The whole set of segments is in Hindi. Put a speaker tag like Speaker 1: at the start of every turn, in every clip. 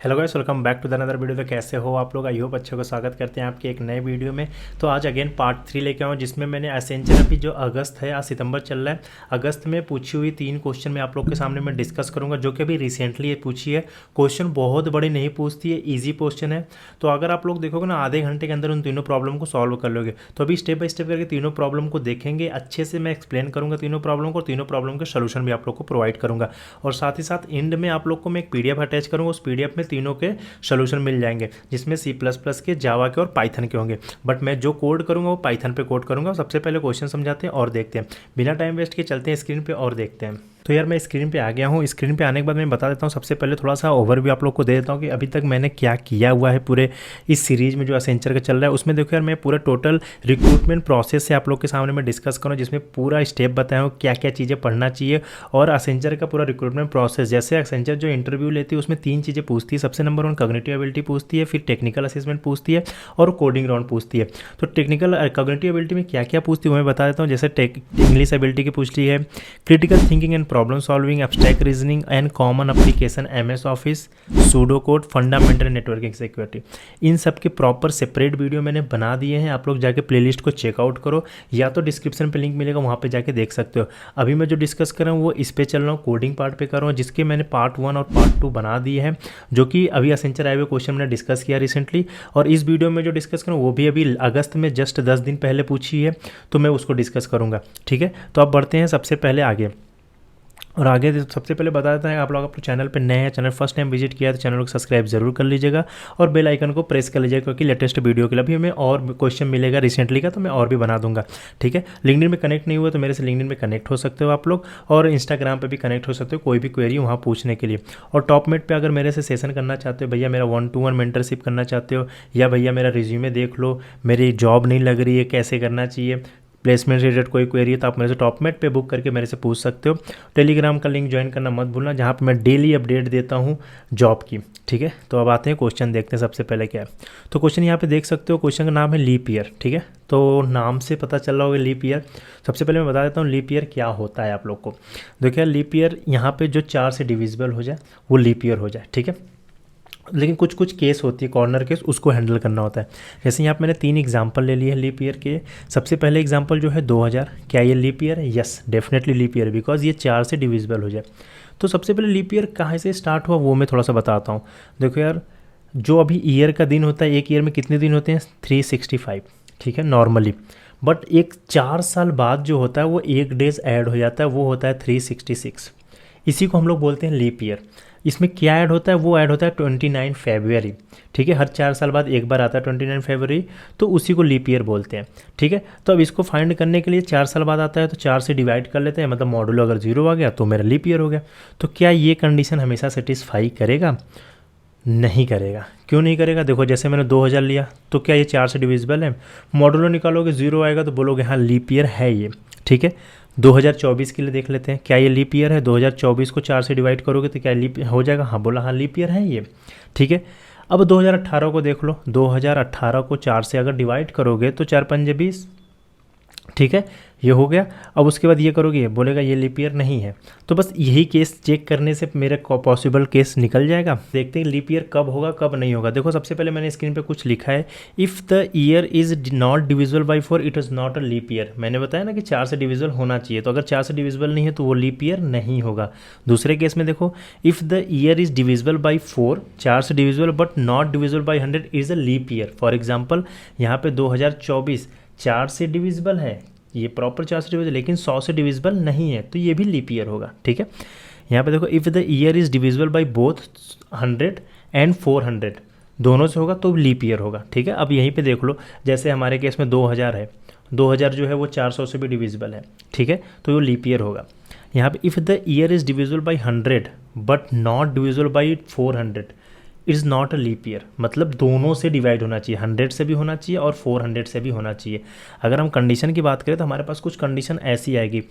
Speaker 1: Hello guys, welcome back to the another video. तो कैसे हो आप लोग? आई होप अच्छे को स्वागत करते हैं आपके एक नए वीडियो में। तो आज अगेन पार्ट 3 लेके आऊँ, जिसमें मैंने एसेंशियल अभी जो अगस्त है, आज सितंबर चल रहा है, अगस्त में पूछी हुई 3 क्वेश्चन मैं आप लोग के सामने मैं डिस्कस करूँगा, जो कि अभी रिसेंटली पूछी है। क्वेश्चन बहुत बड़े नहीं पूछती है, ईजी क्वेश्चन है। तो अगर आप लोग देखोगे ना, आधे घंटे के अंदर उन तीनों प्रॉब्लम को सॉल्व कर लोगे। तो अभी स्टेप बाय स्टेप करके तीनों प्रॉब्लम को देखेंगे, अच्छे से मैं एक्सप्लेन करूँगा तीनों प्रॉब्लम को, तीनों प्रॉब्लम के सोल्यूशन भी आप लोग को प्रोवाइड करूँगा। और साथ ही साथ एंड में आप लोग को मैं एक पीडीएफ अटैच करूँगा, उस पीडीएफ में तीनों के सोल्यूशन मिल जाएंगे, जिसमें सी प्लस प्लस के, जावा के और पाइथन के होंगे। बट मैं जो कोड करूंगा वो पाइथन पे कोड करूंगा। सबसे पहले क्वेश्चन समझाते हैं और देखते हैं, बिना टाइम वेस्ट के चलते हैं स्क्रीन पे और देखते हैं। तो यार मैं स्क्रीन पे आ गया हूँ। स्क्रीन पे आने के बाद मैं बता देता हूँ, सबसे पहले थोड़ा सा ओवरव्यू आप लोग को दे देता हूँ कि अभी तक मैंने क्या किया हुआ है पूरे इस सीरीज में जो एसेंचर का चल रहा है। उसमें देखो यार, मैं पूरा टोटल रिक्रूटमेंट प्रोसेस से आप लोग के सामने मैं डिस्कस करूँ, जिसमें पूरा स्टेप बताया हूँ क्या क्या चीज़ें पढ़ना चाहिए। और एसेंचर का पूरा रिक्रूटमेंट प्रोसेस, जैसे एसेंचर जो इंटरव्यू लेती है उसमें 3 चीज़ें पूछती है। सबसे नंबर 1 कॉग्निटिव एबिलिटी पूछती है, फिर टेक्निकल असेसमेंट पूछती है और कोडिंग राउंड पूछती है। तो टेक्निकल कॉग्निटिव एबिलिटी में क्या क्या पूछती है वो मैं बता देता हूँ। जैसे इंग्लिश एबिलिटी की पूछती है, critical thinking and problem solving, abstract reasoning and common application, MS office, pseudo code, fundamental networking security. इन सब के प्रॉपर सेपरेट वीडियो मैंने बना दिए हैं, आप लोग जाके प्लेलिस्ट को चेकआउट करो, या तो डिस्क्रिप्शन पे लिंक मिलेगा, वहाँ पे जाके देख सकते हो। अभी मैं जो डिस्कस कर रहा हूँ वो इस पे चल रहा हूँ, कोडिंग पार्ट पे कर रहा हूँ, जिसके मैंने पार्ट 1 और पार्ट 2 बना दिए हैं, जो कि अभी एसेंचर आए हुए क्वेश्चन मैंने डिस्कस किया रिसेंटली। और इस वीडियो में जो डिस्कस करूँ वो भी अभी अगस्त में जस्ट 10 दिन पहले पूछी है, तो मैं उसको डिस्कस करूँगा। ठीक है, तो अब बढ़ते हैं सबसे पहले आगे। और आगे सबसे पहले बता देता है, आप लोग अपने चैनल पे नए हैं, चैनल फर्स्ट टाइम विजिट किया है तो चैनल को सब्सक्राइब जरूर कर लीजिएगा और बेल आइकन को प्रेस कर लीजिएगा, क्योंकि लेटेस्ट वीडियो के लिए अभी हमें और क्वेश्चन मिलेगा रिसेंटली का, तो मैं और भी बना दूंगा। ठीक है, लिंक्डइन में कनेक्ट नहीं हुआ तो मेरे से लिंक्डइन में कनेक्ट हो सकते हो आप लोग, और इंस्टाग्राम पर भी कनेक्ट हो सकते हो कोई भी क्वेरी वहाँ पूछने के लिए। और टॉपमेट पर अगर मेरे से सेशन करना चाहते हो, भैया मेरा 1-to-1 मेंटरशिप करना चाहते हो, या भैया मेरा रिज्यूमे देख लो, मेरी जॉब नहीं लग रही है, कैसे करना चाहिए, प्लेसमेंट रिलेटेड कोई क्वेरी है, तो आप मेरे से टॉपमेट पे बुक करके मेरे से पूछ सकते हो। टेलीग्राम का लिंक ज्वाइन करना मत भूलना, जहाँ पे मैं डेली अपडेट देता हूँ जॉब की। ठीक है, तो अब आते हैं क्वेश्चन देखते हैं सबसे पहले क्या है। तो क्वेश्चन यहाँ पे देख सकते हो, क्वेश्चन का नाम है लीप ईयर। ठीक है, तो नाम से पता चल रहा होगा लीप ईयर। सबसे पहले मैं बता देता हूँ लीप ईयर क्या होता है आप लोग को। देखिए लीप ईयर यहाँ पे जो 4 से डिविजिबल हो जाए वो लीप ईयर हो जाए। ठीक है, लेकिन कुछ कुछ केस होती है, कॉर्नर केस, उसको हैंडल करना होता है। जैसे यहाँ पे मैंने 3 एग्जांपल ले लिए हैं लीप ईयर के। सबसे पहले एग्जांपल जो है 2000, क्या ये लीप ईयर है? Yes, definitely leap year, because ये 4 से डिविजिबल हो जाए। तो सबसे पहले लीप ईयर कहाँ से स्टार्ट हुआ वो मैं थोड़ा सा बताता हूँ। देखो यार, जो अभी ईयर का दिन होता है, एक ईयर में कितने दिन होते हैं? 365। ठीक है, नॉर्मली। बट एक 4 साल बाद जो होता है वो एक डेज ऐड हो जाता है, वो होता है 366। इसी को हम लोग बोलते हैं लीप ईयर। इसमें क्या ऐड होता है? वो ऐड होता है 29 फरवरी। ठीक है, हर 4 साल बाद एक बार आता है 29 फरवरी, तो उसी को लीप ईयर बोलते हैं। ठीक है, तो अब इसको फाइंड करने के लिए 4 साल बाद आता है तो 4 से डिवाइड कर लेते हैं, मतलब मॉडुलो अगर 0 आ गया तो मेरा लीप ईयर हो गया। तो क्या ये कंडीशन हमेशा सेटिस्फाई करेगा? नहीं करेगा। क्यों नहीं करेगा? देखो, जैसे मैंने 2000 लिया तो क्या ये 4 से डिविजिबल है? मॉडुलो निकालोगे 0 आएगा तो बोलोगे हाँ लीप ईयर है ये। ठीक है, 2024 के लिए देख लेते हैं, क्या ये लीप ईयर है? 2024 को 4 से डिवाइड करोगे तो क्या लीप हो जाएगा? हाँ, बोला हाँ लीप ईयर है ये। ठीक है, अब 2018 को देख लो, 2018 को 4 से अगर डिवाइड करोगे तो 4 पंजे 20। ठीक है, ये हो गया। अब उसके बाद ये करोगे, बोलेगा ये लीप ईयर नहीं है। तो बस यही केस चेक करने से मेरा पॉसिबल केस निकल जाएगा। देखते हैं लीप ईयर कब होगा कब नहीं होगा। देखो, सबसे पहले मैंने स्क्रीन पे कुछ लिखा है, if the year is not divisible by 4 it is not a leap year. मैंने बताया ना कि 4 से डिविजिबल होना चाहिए, तो अगर 4 से डिविजिबल नहीं है तो वो लीप ईयर नहीं होगा। दूसरे केस में देखो, if the year is divisible by 4, 4 से divisible but not divisible by 100 is a leap year. For example यहाँ पे 2024 4 से डिविजिबल है, ये प्रॉपर 4 से डिविजिबल, लेकिन 100 से डिविजिबल नहीं है, तो ये भी लीप ईयर होगा। ठीक है, यहाँ पे देखो, if the year is divisible by both 100 and 400, दोनों से होगा तो लीप ईयर होगा। ठीक है, अब यहीं पे देख लो, जैसे हमारे केस में 2000 है, 2000 जो है वो 400 से भी डिविजिबल है। ठीक है, तो वो लीप ईयर होगा। यहाँ पे if the year is divisible by 100 but not divisible by 400 is not a leap year, मतलब दोनों से डिवाइड होना चाहिए, 100 से भी होना चाहिए और 400 से भी होना चाहिए। अगर हम कंडीशन की बात करें तो हमारे पास कुछ कंडीशन ऐसी आएगी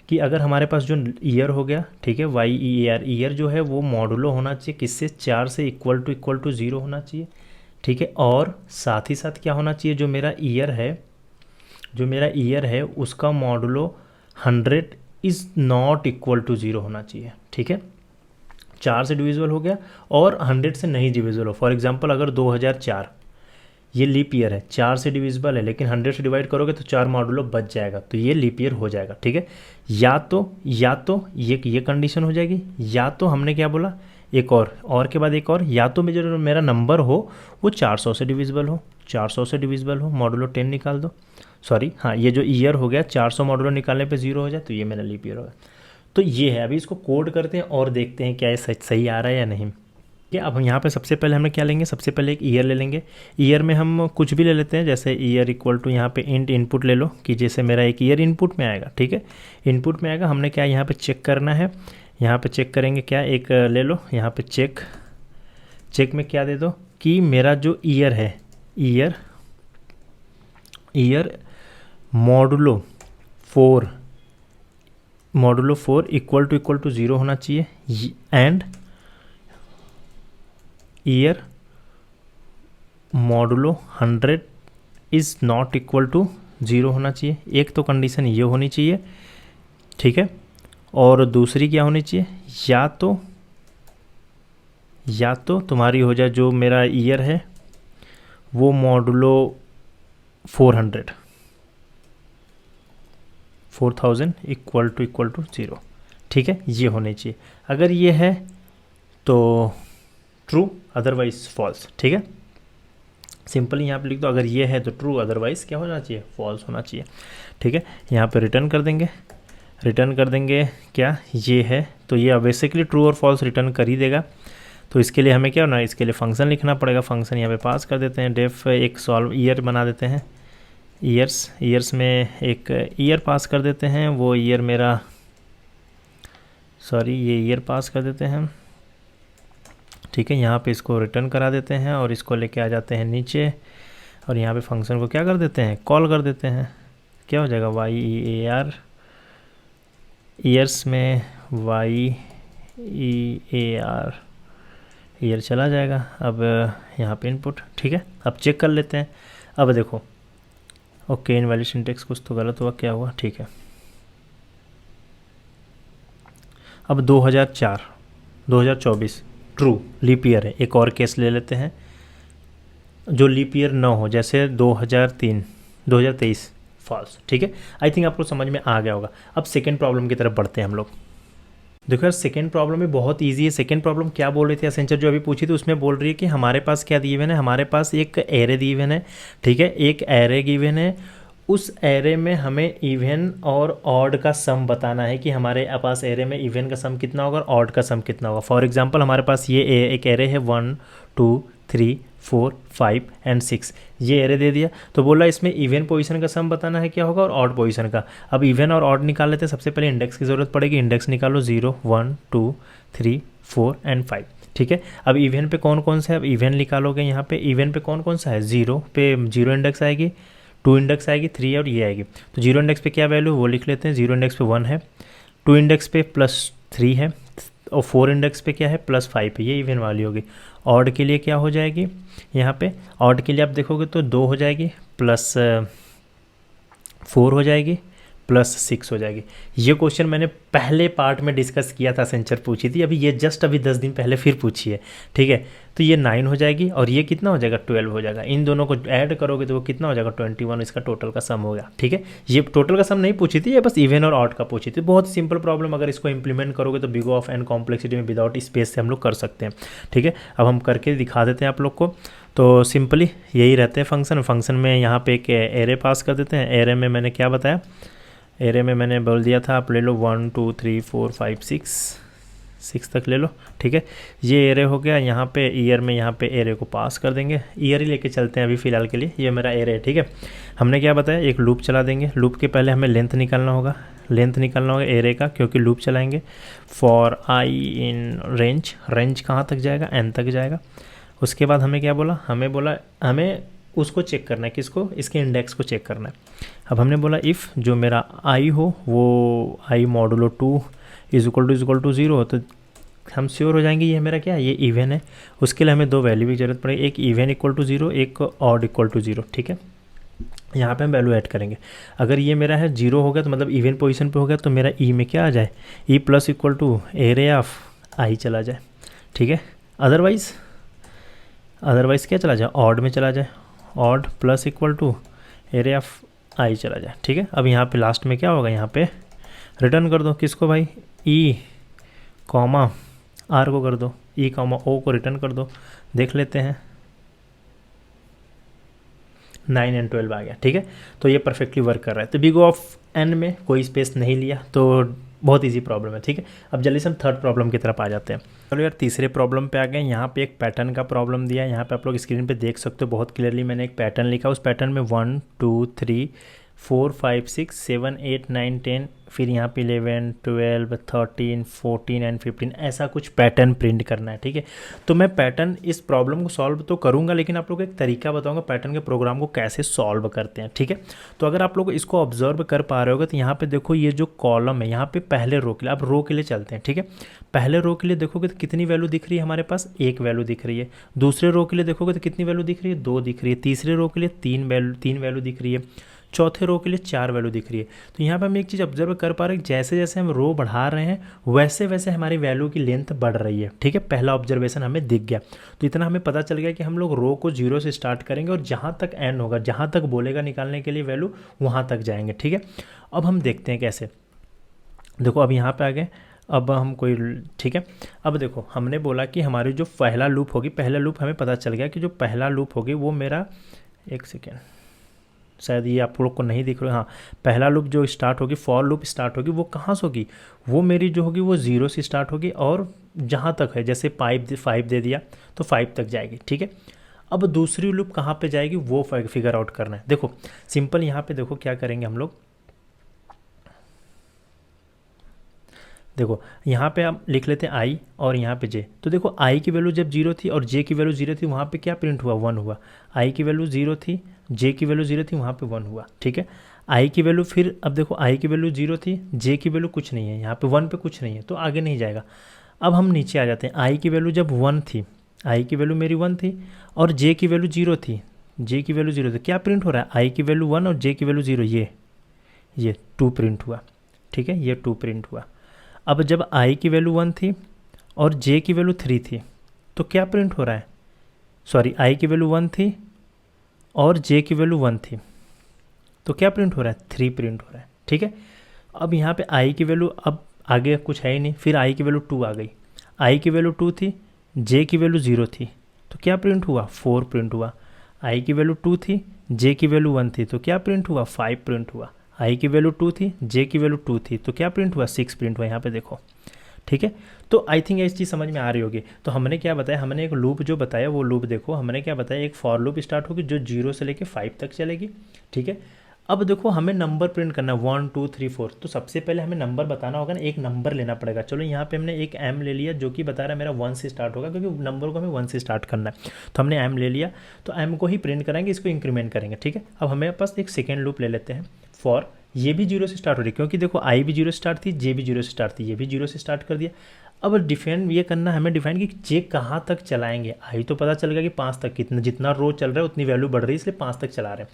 Speaker 1: कि अगर हमारे पास जो ईयर हो गया, ठीक है, वाई ई आर, ईयर जो है वो मॉडुलो होना चाहिए किससे? 4 से इक्वल टू 0 होना चाहिए। ठीक है, और साथ ही साथ क्या होना चाहिए, जो मेरा ईयर है उसका modulo 100 is not equal to 0 होना चाहिए। ठीक है, 4 से डिविजिबल हो गया और 100 से नहीं डिविजिबल हो। फॉर एग्जांपल अगर 2004 ये लीप ईयर है, 4 से डिविजिबल है, लेकिन 100 से डिवाइड करोगे तो 4 मॉडुलो बच जाएगा, तो ये लीप ईयर हो जाएगा। ठीक है, या तो ये कंडीशन हो जाएगी, या तो हमने क्या बोला एक और के बाद एक और, या तो जो मेरा नंबर हो वो 400 से डिविजिबल हो, 400 से डिविजिबल हो, मॉडुलो 10 निकाल दो। सॉरी हाँ, ये जो ईयर हो गया 400 मॉडुलो निकालने पे 0 हो जाए तो ये मेरा लीप ईयर होगा। तो ये है, अभी इसको कोड करते हैं और देखते हैं क्या ये सही आ रहा है या नहीं। ठीक है, अब हम यहाँ पे सबसे पहले हमें क्या लेंगे, सबसे पहले एक ईयर ले लेंगे। ईयर में हम कुछ भी ले लेते हैं, जैसे ईयर इक्वल टू यहाँ पे इनपुट ले लो कि जैसे मेरा एक ईयर इनपुट में आएगा। ठीक है, इनपुट में आएगा, हमने क्या यहाँ पे चेक करना है, यहाँ पे चेक करेंगे क्या, एक ले लो यहाँ पे चेक में क्या दे दो कि मेरा जो ईयर है, ईयर मॉडुलो 4 इक्वल टू 0 होना चाहिए, and year modulo 100 is not equal to 0 होना चाहिए। एक तो कंडीशन ये होनी चाहिए, ठीक है, और दूसरी क्या होनी चाहिए, या तो तुम्हारी हो जाए जो मेरा ईयर है वो मॉडुलो 4000 इक्वल टू 0। ठीक है, ये होने चाहिए। अगर ये है तो ट्रू, अदरवाइज फॉल्स। ठीक है, सिंपली यहाँ पे लिख दो, अगर ये है तो ट्रू, अदरवाइज क्या होना चाहिए, फॉल्स होना चाहिए। ठीक है, यहाँ पे रिटर्न कर देंगे क्या ये है, तो ये बेसिकली ट्रू और फॉल्स रिटर्न कर ही देगा। तो इसके लिए हमें क्या होना है, इसके लिए फंक्शन लिखना पड़ेगा। फंक्शन यहाँ पे पास कर देते हैं, डेफ एक सॉल्व ईयर बना देते हैं, ईयर्स में एक ईयर पास कर देते हैं, वो ईयर मेरा ये ईयर पास कर देते हैं। ठीक है, यहाँ पे इसको रिटर्न करा देते हैं और इसको लेके आ जाते हैं नीचे, और यहाँ पे फंक्शन को क्या कर देते हैं, कॉल कर देते हैं। क्या हो जाएगा, YEAR, ईयर्स में YEAR ईयर चला जाएगा। अब यहाँ पे इनपुट। ठीक है, अब चेक कर लेते हैं। अब देखो, ओके, इनवैलिड सिंटैक्स कुछ तो गलत हुआ, क्या हुआ, ठीक है। अब 2024 ट्रू लीप ईयर है। एक और केस ले लेते हैं जो लीप ईयर न हो, जैसे 2023 फॉल्स। ठीक है, आई थिंक आपको समझ में आ गया होगा। अब सेकेंड प्रॉब्लम की तरफ बढ़ते हैं हम लोग। देखो यार, सेकेंड प्रॉब्लम भी बहुत इजी है। सेकेंड प्रॉब्लम क्या बोल रही थी एसेंचर जो अभी पूछी थी, उसमें बोल रही है कि हमारे पास क्या दी हुई है, हमारे पास एक एरे दी हुई है। ठीक है, एक एरे गिवन है, उस एरे में हमें इवन और ऑड का सम बताना है कि हमारे पास एरे में इवन का सम कितना होगा और ऑड का सम कितना होगा। फॉर एग्जांपल हमारे पास ये एक एरे है 1 2 3 4 5 एंड 6, ये एरे दे दिया। तो बोला इसमें इवन पोजीशन का सम बताना है क्या होगा और ऑड पोजीशन का। अब इवन और ऑड निकाल लेते हैं। सबसे पहले इंडेक्स की ज़रूरत पड़ेगी, इंडेक्स निकालो 0 1 2 3 4 एंड 5। ठीक है, अब इवन पे कौन कौन सा है, अब इवन निकालोगे। यहाँ पे इवन पे कौन कौन सा है, 0 पे 0 इंडेक्स आएगी, 2 इंडेक्स आएगी, 3 और ये आएगी। तो 0 इंडेक्स पे क्या वैल्यू वो लिख लेते हैं, 0 इंडेक्स पे 1 है, 2 इंडेक्स पे +3 है, और 4 इंडेक्स पे क्या है +5 है। ये इवन वाली होगी। ऑड के लिए क्या हो जाएगी, यहाँ पे ऑड के लिए आप देखोगे तो 2 हो जाएगी, +4 हो जाएगी, +6 हो जाएगी। ये क्वेश्चन मैंने पहले पार्ट में डिस्कस किया था, सेंचर पूछी थी, अभी ये जस्ट अभी 10 दिन पहले फिर पूछी है। ठीक है, तो ये 9 हो जाएगी और ये कितना हो जाएगा, 12 हो जाएगा। इन दोनों को ऐड करोगे तो वो कितना हो जाएगा, 21। इसका टोटल का सम हो गया। ठीक है, ये टोटल का सम नहीं पूछी थी, ये बस इवन और ऑड का पूछी थी। बहुत सिंपल प्रॉब्लम, अगर इसको इंप्लीमेंट करोगे तो बिग ऑफ एंड कॉम्प्लेक्सिटी में विदाउट स्पेस से हम लोग कर सकते हैं। ठीक है, अब हम करके दिखा देते हैं आप लोग को। तो सिंपली यही रहते हैं फंक्शन में यहाँ पे एक एरे पास कर देते हैं। एरे में मैंने क्या बताया, एरे में मैंने बोल दिया था आप ले लो 1 2 3 4 5 6 तक ले लो। ठीक है, ये एरे हो गया। यहाँ पे ईयर में यहाँ पे एरे को पास कर देंगे, ईयर ही लेके चलते हैं अभी फ़िलहाल के लिए। ये मेरा एरे है। ठीक है, हमने क्या बताया, एक लूप चला देंगे। लूप के पहले हमें लेंथ निकालना होगा एरे का, क्योंकि लूप चलाएंगे। फॉर आई इन रेंज कहाँ तक जाएगा, n तक जाएगा। उसके बाद हमें क्या बोला, हमें उसको चेक करना है, किसको, इसके इंडेक्स को चेक करना है। अब हमने बोला इफ़ जो मेरा आई हो वो आई मॉडुलो 2 इज इक्वल टू 0 हो, तो हम श्योर हो जाएंगे ये मेरा क्या है, ये इवन है। उसके लिए हमें 2 वैल्यू की जरूरत पड़ेगी, एक इवन इक्वल टू 0, एक ऑड इक्वल टू 0। ठीक है, यहाँ पे हम वैल्यू ऐड करेंगे। अगर ये मेरा है 0 हो गया तो मतलब इवन पोजीशन पे हो गया, तो मेरा ई में क्या आ जाए, E plus equal to array of I चला जाए, ठीक है। अदरवाइज़ क्या चला जाए, ऑड में चला जाए, odd plus equal to array of I चला जाए, ठीक है। अब यहाँ पे लास्ट में क्या होगा, यहाँ पे रिटर्न कर दो किसको भाई, ई कॉमा आर को कर दो, ई कॉमा ओ को रिटर्न कर दो, देख लेते हैं 9 एंड 12 आ गया, ठीक है। तो ये परफेक्टली वर्क कर रहा है। तो बिग ऑफ एन में कोई स्पेस नहीं लिया, तो बहुत इजी प्रॉब्लम है, ठीक है। अब जल्दी से हम थर्ड प्रॉब्लम की तरफ आ जाते हैं। चलो यार तीसरे प्रॉब्लम पे आ गए। यहाँ पे एक पैटर्न का प्रॉब्लम दिया है, यहाँ पे आप लोग स्क्रीन पे देख सकते हो बहुत क्लियरली मैंने एक पैटर्न लिखा, उस पैटर्न में 1 2 3 4 5 6 7 8 9 10, फिर यहाँ पे 11 12 13 14 एंड 15 ऐसा कुछ पैटर्न प्रिंट करना है, ठीक है। तो मैं पैटर्न इस प्रॉब्लम को सॉल्व तो करूँगा, लेकिन आप लोग को एक तरीका बताऊँगा पैटर्न के प्रोग्राम को कैसे सॉल्व करते हैं, ठीक है। तो अगर आप लोग इसको ऑब्जर्व कर पा रहे होगे तो यहाँ पे देखो ये जो कॉलम है, यहाँ पे पहले रो के लिए, आप रो के लिए चलते हैं, ठीक है। पहले रो के लिए देखोगे तो कितनी वैल्यू दिख रही है हमारे पास, एक वैल्यू दिख रही है। दूसरे रो के लिए देखोगे तो कितनी वैल्यू दिख रही है, 2 दिख रही है। तीसरे रो के लिए 3 वैल्यू दिख रही है। चौथे रो के लिए 4 वैल्यू दिख रही है। तो यहाँ पे हम एक चीज़ ऑब्जर्व कर पा रहे हैं, जैसे जैसे हम रो बढ़ा रहे हैं वैसे वैसे हमारी वैल्यू की लेंथ बढ़ रही है, ठीक है। पहला ऑब्जर्वेशन हमें दिख गया। तो इतना हमें पता चल गया कि हम लोग रो को 0 से स्टार्ट करेंगे और जहाँ तक एंड होगा, जहाँ तक बोलेगा निकालने के लिए वैल्यू, वहाँ तक जाएंगे, ठीक है। अब हम देखते हैं कैसे। देखो अब यहाँ पे आ गए, अब हम कोई, ठीक है। अब देखो हमने बोला कि हमारी जो पहला लूप होगी, पहला लूप हमें पता चल गया कि जो पहला लूप होगी वो मेरा, एक सेकेंड, शायद ये आप लोग को नहीं दिख रहा, हाँ, पहला लूप जो स्टार्ट होगी, फॉर लूप स्टार्ट होगी, वो कहाँ से होगी, वो मेरी जो होगी वो 0 से स्टार्ट होगी और जहाँ तक है, जैसे 5 दे दिया तो 5 तक जाएगी, ठीक है। अब दूसरी लूप कहाँ पे जाएगी वो फिगर आउट करना है। देखो सिंपल, यहाँ पे देखो क्या करेंगे हम लोग, देखो यहाँ पे हम लिख लेते हैं आई और यहाँ पे जे। तो देखो आई की वैल्यू जब 0 थी और जे की वैल्यू 0 थी, वहाँ पे क्या प्रिंट हुआ, 1 हुआ। आई की वैल्यू 0 थी, जे की वैल्यू 0 थी, वहाँ पे 1 हुआ, ठीक है। आई की वैल्यू, फिर अब देखो आई की वैल्यू 0 थी, जे की वैल्यू कुछ नहीं है, यहाँ पे 1 पे कुछ नहीं है, तो आगे नहीं जाएगा। अब हम नीचे आ जाते हैं, आई की वैल्यू जब 1 थी, आई की वैल्यू मेरी 1 थी और जे की वैल्यू 0 थी, जे की वैल्यू 0 थी, क्या प्रिंट हो रहा है, आई की वैल्यू 1 और जे की वैल्यू 0, ये 2 प्रिंट हुआ, ठीक है, ये 2 प्रिंट हुआ। अब जब आई की वैल्यू 1 थी और जे की वैल्यू 3 थी, तो क्या प्रिंट हो रहा है, सॉरी, आई की वैल्यू 1 थी और जे की वैल्यू 1 थी, तो क्या प्रिंट हो रहा है, 3 प्रिंट हो रहा है, ठीक है। अब यहाँ पे आई की वैल्यू, अब आगे कुछ है ही नहीं, फिर आई की वैल्यू 2 आ गई, आई की वैल्यू 2 थी, जे की वैल्यू 0 थी, तो क्या प्रिंट हुआ, 4 प्रिंट हुआ। आई की वैल्यू 2 थी, जे की वैल्यू 1 थी, तो क्या प्रिंट हुआ, 5 प्रिंट हुआ। आई की वैल्यू 2 थी, जे की वैल्यू 2 थी, तो क्या प्रिंट हुआ, 6 प्रिंट हुआ, यहाँ पे देखो, ठीक है। तो आई थिंक ये चीज़ समझ में आ रही होगी। तो हमने क्या बताया, हमने एक लूप जो बताया वो लूप देखो, हमने क्या बताया, एक फॉर लूप स्टार्ट होगी जो 0 से लेके 5 तक चलेगी, ठीक है। अब देखो हमें नंबर प्रिंट करना है 1 2 3 4, तो सबसे पहले हमें नंबर बताना होगा ना, एक नंबर लेना पड़ेगा। चलो यहाँ पे हमने एक एम ले लिया जो कि बता रहा है मेरा 1 से स्टार्ट होगा, क्योंकि नंबर को हमें 1 से स्टार्ट करना है, तो हमने एम ले लिया, तो एम को ही प्रिंट कराएंगे, इसको इंक्रीमेंट करेंगे, ठीक है। अब हमें पास एक सेकेंड लूप ले लेते हैं, फॉर, ये भी 0 से स्टार्ट हो रही है, क्योंकि देखो आई भी 0 से स्टार्ट थी, जे भी 0 से स्टार्ट थी, ये भी 0 से स्टार्ट कर दिया। अब डिफाइन ये करना है हमें, डिफाइन कि जे कहाँ तक चलाएंगे। आई तो पता चल गया कि 5 तक, कितना जितना रो चल रहा है उतनी वैल्यू बढ़ रही है, इसलिए 5 तक चला रहे हैं।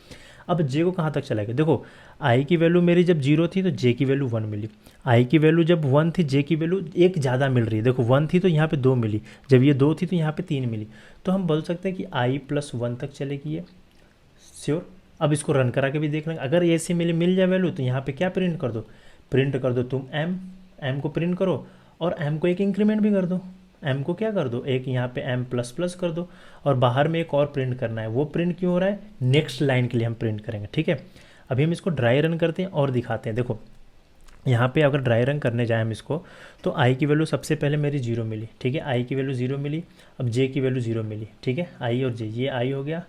Speaker 1: अब जे को कहाँ तक चलाएंगे, देखो आई की वैल्यू मेरी जब 0 थी तो जे की वैल्यू 1 मिली, आई की वैल्यू जब 1 थी, जे की वैल्यू एक ज़्यादा मिल रही है, देखो 1 थी तो यहाँ पे 2 मिली, जब ये 2 थी तो यहाँ पे 3 मिली, तो हम बोल सकते हैं कि आई +1 तक चलेगी ये, श्योर। अब इसको रन करा के भी देख लेंगे, अगर ऐसे मिल जाए वैल्यू तो यहाँ पे क्या प्रिंट कर दो तुम एम को प्रिंट करो और एम को एक इंक्रीमेंट भी कर दो, एम को क्या कर दो, एक यहाँ पे एम प्लस कर दो, और बाहर में एक और प्रिंट करना है। वो प्रिंट क्यों हो रहा है, नेक्स्ट लाइन के लिए हम प्रिंट करेंगे, ठीक है। अभी हम इसको ड्राई रन करते हैं और दिखाते हैं। देखो यहाँ पे अगर ड्राई रन करने जाए हम इसको, तो आई की वैल्यू सबसे पहले मेरी 0 मिली, ठीक है, आई की वैल्यू 0 मिली। अब जे की वैल्यू 0 मिली, ठीक है, आई और जे, ये आई हो गया,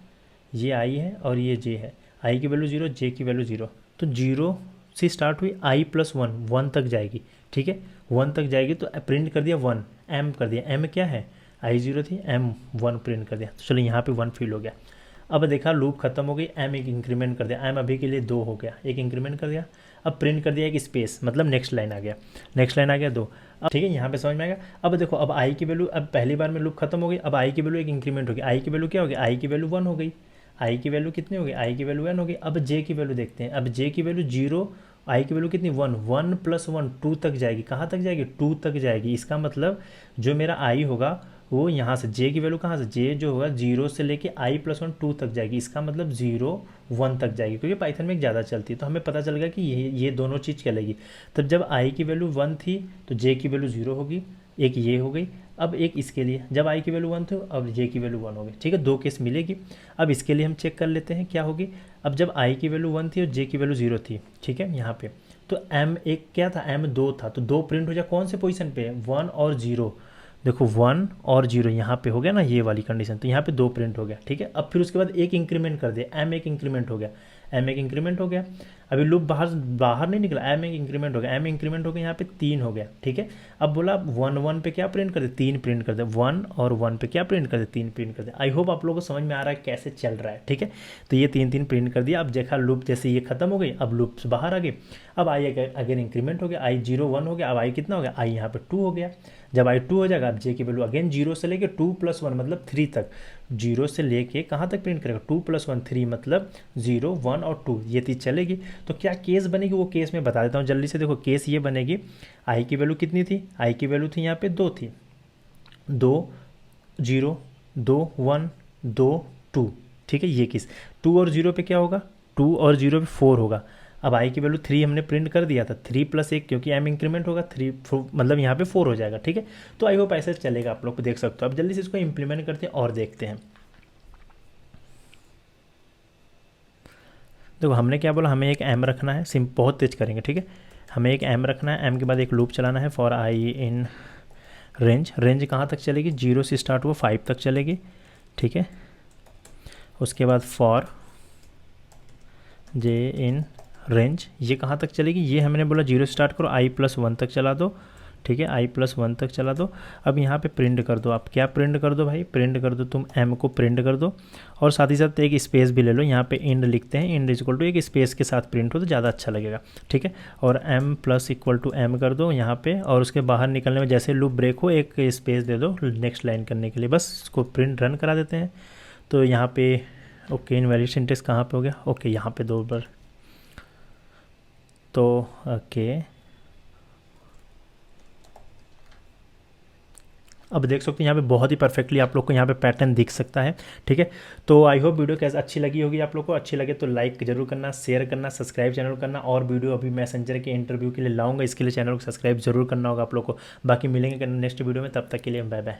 Speaker 1: ये आई है और ये जे है। आई की वैल्यू 0, जे की वैल्यू 0, तो 0 से स्टार्ट हुई, आई +1 1 तक जाएगी, ठीक है, 1 तक जाएगी, तो प्रिंट कर दिया 1, एम कर दिया, एम क्या है, आई 0 थी, एम 1 प्रिंट कर दिया, तो चलो यहाँ पे 1 फिल हो गया। अब देखा लूप खत्म हो गई, एम एक इंक्रीमेंट कर दिया, एम अभी के लिए 2 हो गया, एक इंक्रीमेंट कर दिया। अब प्रिंट कर दिया एक स्पेस, मतलब नेक्स्ट लाइन आ गया, 2। अब ठीक है, यहाँ पे समझ में आएगा। अब देखो अब आई की वैल्यू, अब पहली बार में लूप खत्म हो गई, अब आई की वैल्यू एक इंक्रीमेंट हो गई, आई की वैल्यू क्या हो गई, आई की वैल्यू 1 हो गई, आई की वैल्यू कितनी हो गई, आई की वैल्यू 1 हो गई। अब जे की वैल्यू देखते हैं, अब जे की वैल्यू 0 आई की वैल्यू कितनी 1, 1 + 1 2 तक जाएगी। कहाँ तक जाएगी 2 तक जाएगी। इसका मतलब जो मेरा आई होगा वो यहाँ से जे की वैल्यू कहाँ से, जे जो होगा 0 से लेके आई + 1 2 तक जाएगी। इसका मतलब 0 1 तक जाएगी, क्योंकि पाइथन में एक ज़्यादा चलती है। तो हमें पता चल गया कि ये दोनों चीज़ चलेगी। तब जब आई की वैल्यू 1 थी तो जे की वैल्यू 0 होगी, एक ये हो गई। अब एक इसके लिए जब आई की वैल्यू 1 थी अब जे की वैल्यू 1 हो गई। ठीक है, दो केस मिलेगी। अब इसके लिए हम चेक कर लेते हैं क्या होगी। अब जब आई की वैल्यू 1 थी और जे की वैल्यू 0 थी, ठीक है, यहाँ पे तो एम एक क्या था, एम 2 था, तो 2 प्रिंट हो जाए कौन से पोजीशन पे, 1 और 0। देखो 1 और 0 यहाँ पे हो गया ना, ये वाली कंडीशन, तो यहाँ पे 2 प्रिंट हो गया। ठीक है, अब फिर उसके बाद एक इंक्रीमेंट कर दिया, एम एक इंक्रीमेंट हो गया, एम एक इंक्रीमेंट हो गया। अभी लूप बाहर बाहर नहीं निकला, एम एक इंक्रीमेंट हो गया, एम इंक्रीमेंट हो गया, यहाँ पे 3 हो गया। ठीक है, अब बोला 1 1 पे क्या प्रिंट कर दे, 3 प्रिंट कर दे। 1 और 1 पे क्या प्रिंट कर दे, 3 प्रिंट कर दे। आई होप आप लोगों को समझ में आ रहा है कैसे चल रहा है। ठीक है, तो ये 3 3 प्रिंट कर दिया। अब देखा लूप जैसे ये खत्म हो गई, अब लूप से बाहर आ गए। अब आई अगेन इंक्रीमेंट हो गया, आई 0 1 हो गया। अब आई कितना हो गया, आई यहाँ पे 2 हो गया। जब आई 2 हो जाएगा, अब जे की वैल्यू अगेन 0 से लेके 2 + 1 मतलब 3 तक, 0 से लेके कहाँ तक प्रिंट करेगा, 2 + 1 3 मतलब 0 1 और 2, ये चीज़ चलेगी। तो क्या केस बनेगी वो केस मैं बता देता हूँ जल्दी से। देखो केस ये बनेगी, आई की वैल्यू कितनी थी, आई की वैल्यू थी यहाँ पे 2 थी, 2 0 2 1 2 2। ठीक है, ये केस 2 और 0 पे क्या होगा, 2 और 0 पे 4 होगा। अब आई की वैल्यू 3 हमने प्रिंट कर दिया था, 3 + 1 क्योंकि एम इंक्रीमेंट होगा, 3 मतलब यहाँ पे 4 हो जाएगा। ठीक है, तो आई होप ऐसे चलेगा, आप लोग को देख सकते हो। अब जल्दी से इसको इंप्लीमेंट करते हैं और देखते हैं। देखो हमने क्या बोला, हमें एक एम रखना है, सिम बहुत तेज करेंगे। ठीक है, हमें एक एम रखना है, एम के बाद एक लूप चलाना है for I in range. Range कहाँ तक चलेगी, 0 से स्टार्ट हुआ 5 तक चलेगी। ठीक है, उसके बाद फॉर जे इन रेंज, ये कहाँ तक चलेगी, ये हमने बोला 0 स्टार्ट करो, आई + 1 तक चला दो। ठीक है, आई + 1 तक चला दो। अब यहाँ पे प्रिंट कर दो, आप क्या प्रिंट कर दो भाई, प्रिंट कर दो तुम एम को प्रिंट कर दो, और साथ ही साथ एक स्पेस भी ले लो। यहाँ पे इंड लिखते हैं, इंड इक्वल टू एक स्पेस के साथ प्रिंट हो तो ज़्यादा अच्छा लगेगा। ठीक है, और एम + इक्वल टू एम कर दो यहाँ पे, और उसके बाहर निकलने में जैसे लूप ब्रेक हो एक स्पेस दे दो नेक्स्ट लाइन करने के लिए। बस इसको प्रिंट रन करा देते हैं। तो यहाँ पे ओके, इनवैलिड सिंटेक्स कहाँ पे हो गया, ओके यहाँ पे 2 बार, तो ओके अब देख सकते हैं यहाँ पे बहुत ही परफेक्टली आप लोग को यहाँ पे पैटर्न दिख सकता है। ठीक है, तो आई होप वीडियो कैसे अच्छी लगी होगी आप लोग को। अच्छी लगे तो लाइक जरूर करना, शेयर करना, सब्सक्राइब चैनल करना। और वीडियो अभी मैसेंजर के इंटरव्यू के लिए लाऊंगा, इसके लिए चैनल को सब्सक्राइब जरूर करना होगा आप लोग को। बाकी मिलेंगे नेक्स्ट वीडियो में, तब तक के लिए बाय बाय।